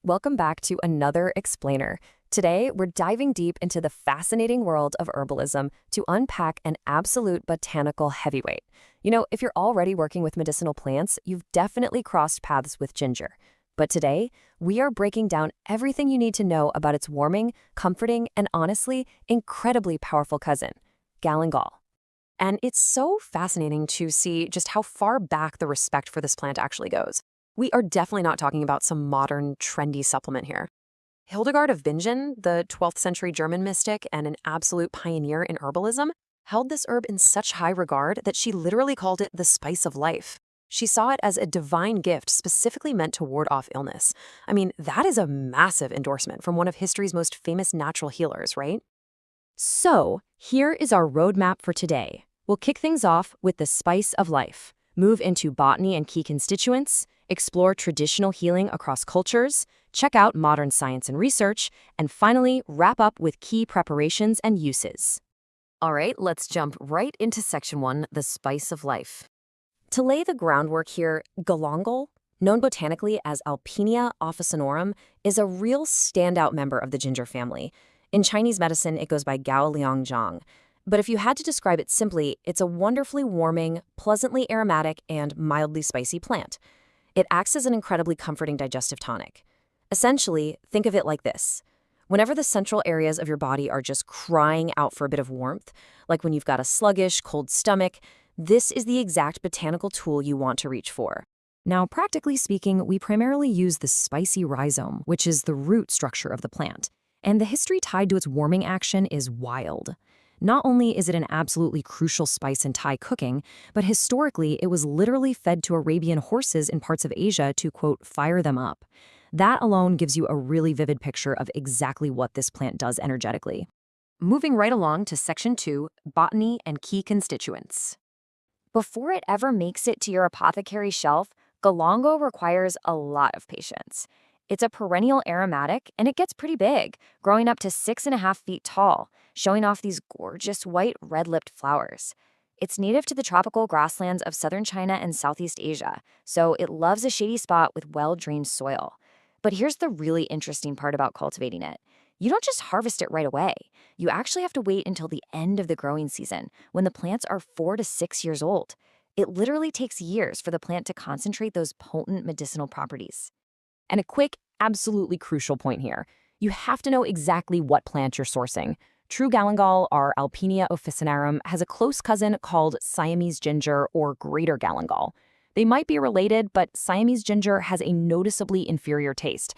Welcome back to another explainer. Today, we're diving deep into the fascinating world of herbalism to unpack an absolute botanical heavyweight. If you're already working with medicinal plants, you've definitely crossed paths with ginger. But today, we are breaking down everything you need to know about its warming, comforting, and honestly, incredibly powerful cousin, Galangal. And it's so fascinating to see just how far back the respect for this plant actually goes. We are definitely not talking about some modern, trendy supplement here. Hildegard of Bingen, the 12th century German mystic and an absolute pioneer in herbalism, held this herb in such high regard that she literally called it the spice of life. She saw it as a divine gift specifically meant to ward off illness. I mean, that is a massive endorsement from one of history's most famous natural healers, right? So, here is our roadmap for today. We'll kick things off with the spice of life, move into botany and key constituents, explore traditional healing across cultures, check out modern science and research, and finally, wrap up with key preparations and uses. All right, let's jump right into section 1, the spice of life. To lay the groundwork here, galangal, known botanically as Alpinia officinorum, is a real standout member of the ginger family. In Chinese medicine, it goes by Gaoliangjiang. But if you had to describe it simply, it's a wonderfully warming, pleasantly aromatic, and mildly spicy plant. It acts as an incredibly comforting digestive tonic. Essentially, think of it like this. Whenever the central areas of your body are just crying out for a bit of warmth, like when you've got a sluggish, cold stomach, this is the exact botanical tool you want to reach for. Now, practically speaking, we primarily use the spicy rhizome, which is the root structure of the plant. And the history tied to its warming action is wild. Not only is it an absolutely crucial spice in Thai cooking, but historically it was literally fed to Arabian horses in parts of Asia to, quote, fire them up. That alone gives you a really vivid picture of exactly what this plant does energetically. Moving right along to section 2, botany and key constituents. Before it ever makes it to your apothecary shelf, galangal requires a lot of patience. It's a perennial aromatic, and it gets pretty big, growing up to 6.5 feet tall, showing off these gorgeous white red-lipped flowers. It's native to the tropical grasslands of southern China and Southeast Asia, so it loves a shady spot with well-drained soil. But here's the really interesting part about cultivating it. You don't just harvest it right away. You actually have to wait until the end of the growing season, when the plants are 4 to 6 years old. It literally takes years for the plant to concentrate those potent medicinal properties. And a quick, absolutely crucial point here. You have to know exactly what plant you're sourcing. True galangal, or Alpinia officinarum, has a close cousin called Siamese ginger or greater galangal. They might be related, but Siamese ginger has a noticeably inferior taste,